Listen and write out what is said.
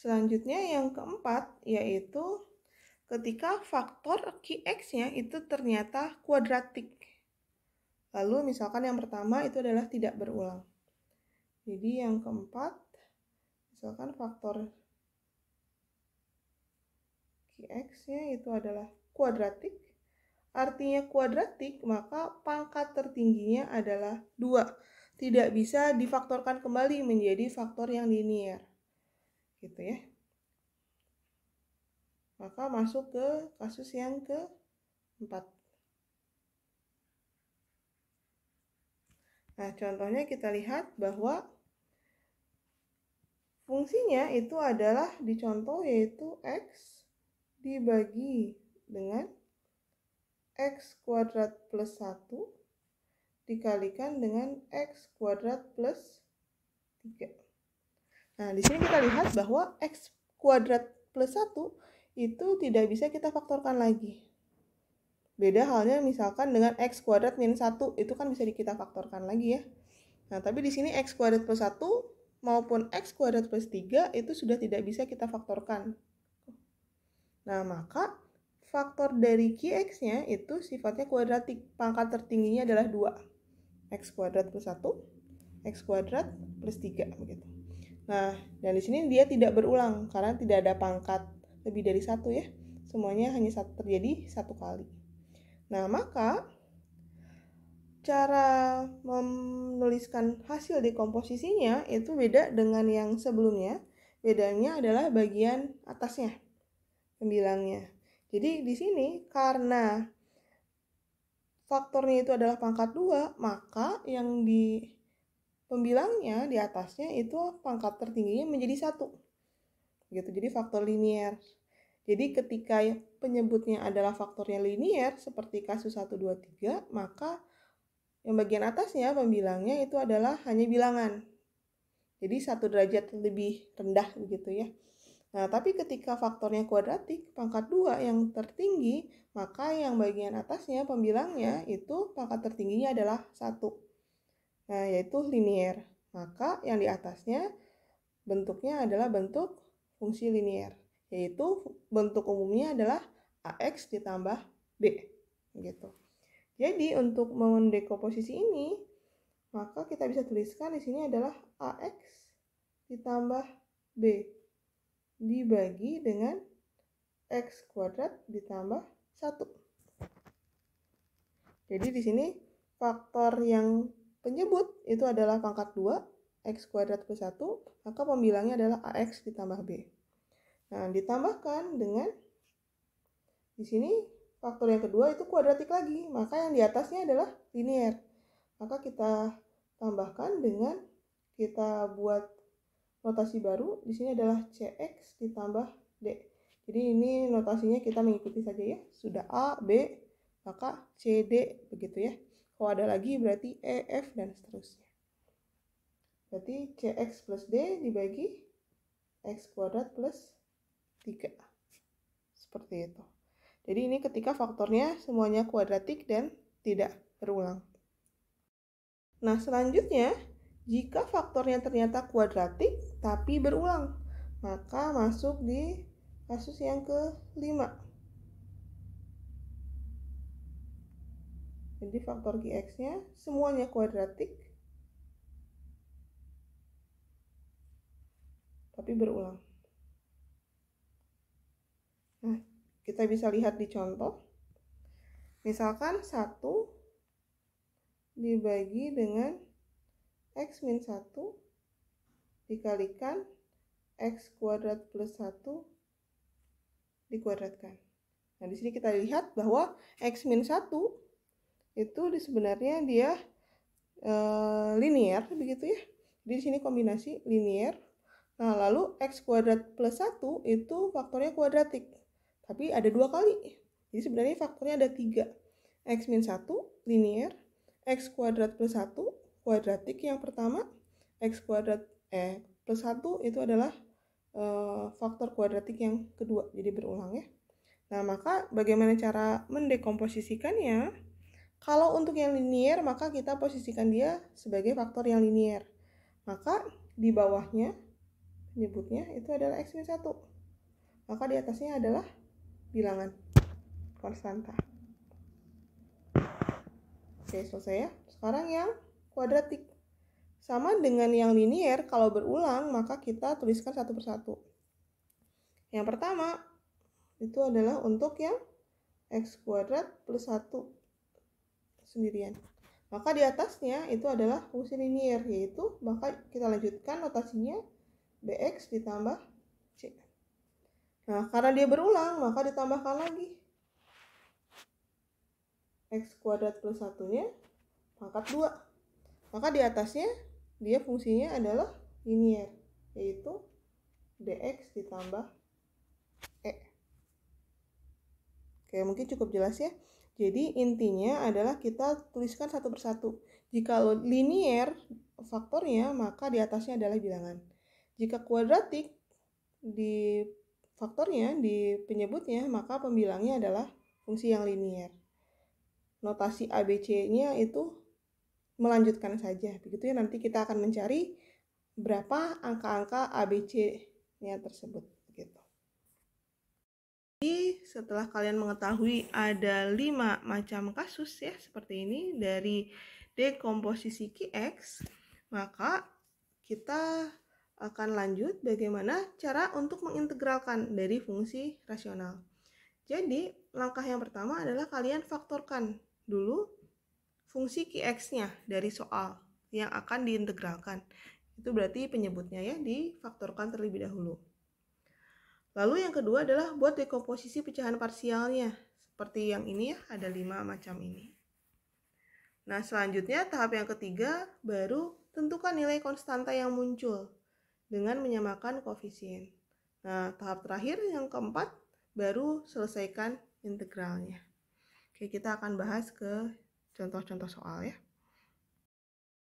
Selanjutnya yang keempat yaitu ketika faktor Qx-nya itu ternyata kuadratik. Lalu misalkan yang pertama itu adalah tidak berulang. Jadi yang keempat, misalkan faktor Qx-nya itu adalah kuadratik. Artinya kuadratik, maka pangkat tertingginya adalah 2. Tidak bisa difaktorkan kembali menjadi faktor yang linier. Gitu ya. Maka masuk ke kasus yang keempat. Nah, contohnya kita lihat bahwa fungsinya itu adalah dicontoh yaitu X dibagi dengan X kuadrat plus 1 dikalikan dengan X kuadrat plus 3. Nah, di sini kita lihat bahwa X kuadrat plus 1 itu tidak bisa kita faktorkan lagi. Beda halnya misalkan dengan X kuadrat minus 1, itu kan bisa kita faktorkan lagi ya. Nah, tapi di sini X kuadrat plus 1 maupun X kuadrat plus 3 itu sudah tidak bisa kita faktorkan. Nah, maka faktor dari Qx-nya itu sifatnya kuadratik. Pangkat tertingginya adalah 2. X kuadrat plus 1, X kuadrat plus 3 begitu. Nah, dan di sini dia tidak berulang karena tidak ada pangkat lebih dari 1 ya. Semuanya hanya terjadi 1 kali. Nah, maka cara menuliskan hasil dekomposisinya itu beda dengan yang sebelumnya. Bedanya adalah bagian atasnya, pembilangnya. Jadi di sini karena faktornya itu adalah pangkat 2, maka yang di pembilangnya di atasnya itu pangkat tertingginya menjadi 1. Gitu. Jadi faktor linier. Jadi ketika penyebutnya adalah faktornya linier seperti kasus 1, 2, 3, maka yang bagian atasnya pembilangnya itu adalah hanya bilangan. Jadi 1 derajat lebih rendah begitu ya. Nah, tapi ketika faktornya kuadratik, pangkat 2 yang tertinggi, maka yang bagian atasnya pembilangnya itu pangkat tertingginya adalah 1. Nah, yaitu linier. Maka yang di atasnya bentuknya adalah bentuk fungsi linier. Yaitu bentuk umumnya adalah AX ditambah B. Gitu. Jadi untuk mendekomposisi ini, maka kita bisa tuliskan di sini adalah AX ditambah B dibagi dengan X kuadrat ditambah 1. Jadi di sini faktor yang penyebut itu adalah pangkat 2, X kuadrat plus 1, maka pembilangnya adalah AX ditambah B. Nah, ditambahkan dengan di sini faktor yang kedua itu kuadratik lagi, maka yang di atasnya adalah linier. Maka kita tambahkan dengan kita buat notasi baru, di sini adalah CX ditambah D. Jadi ini notasinya kita mengikuti saja ya. Sudah A, B, maka CD begitu ya. Kalau ada lagi berarti E, F, dan seterusnya. Berarti CX plus D dibagi X kuadrat plus 3. Seperti itu. Jadi ini ketika faktornya semuanya kuadratik dan tidak berulang. Nah, selanjutnya, jika faktornya ternyata kuadratik tapi berulang, maka masuk di kasus yang ke-5. Jadi faktor Qx-nya semuanya kuadratik tapi berulang. Nah, kita bisa lihat di contoh. Misalkan 1 dibagi dengan X min 1 dikalikan X kuadrat plus 1 dikuadratkan. Nah, di sini kita lihat bahwa X min 1 itu sebenarnya dia linier begitu ya. Di sini kombinasi linier. Nah, lalu X kuadrat plus 1 itu faktornya kuadratik. Tapi ada 2 kali. Jadi sebenarnya faktornya ada 3. X min 1 linier, X kuadrat plus 1 kuadratik yang pertama, X kuadrat plus 1 itu adalah faktor kuadratik yang kedua, jadi berulang ya. Nah, maka bagaimana cara mendekomposisikannya? Kalau untuk yang linier, maka kita posisikan dia sebagai faktor yang linier. Maka di bawahnya penyebutnya itu adalah X-1. Maka di atasnya adalah bilangan konstanta. Oke, selesai ya. Sekarang yang kuadratik. Sama dengan yang linier, kalau berulang maka kita tuliskan satu persatu. Yang pertama itu adalah untuk yang X kuadrat plus 1 sendirian. Maka di atasnya itu adalah fungsi linier, yaitu maka kita lanjutkan notasinya Bx ditambah C. Nah, karena dia berulang, maka ditambahkan lagi X kuadrat plus 1-nya pangkat 2. Maka di atasnya dia fungsinya adalah linier, yaitu dx ditambah E. Oke, mungkin cukup jelas ya. Jadi intinya adalah kita tuliskan satu persatu. Jika linier faktornya, maka di atasnya adalah bilangan. Jika kuadratik di faktornya, di penyebutnya, maka pembilangnya adalah fungsi yang linier. Notasi ABC-nya itu melanjutkan saja. Begitu ya, nanti kita akan mencari berapa angka-angka ABC-nya tersebut. Gitu. Jadi setelah kalian mengetahui ada 5 macam kasus ya seperti ini dari dekomposisi Qx, maka kita akan lanjut bagaimana cara untuk mengintegralkan dari fungsi rasional. Jadi langkah yang pertama adalah kalian faktorkan dulu fungsi Qx-nya dari soal yang akan diintegralkan. Itu berarti penyebutnya ya difaktorkan terlebih dahulu. Lalu yang kedua adalah buat dekomposisi pecahan parsialnya. Seperti yang ini ya, ada 5 macam ini. Nah, selanjutnya tahap yang ketiga baru tentukan nilai konstanta yang muncul dengan menyamakan koefisien. Nah, tahap terakhir yang keempat baru selesaikan integralnya. Oke, kita akan bahas ke contoh-contoh soal ya.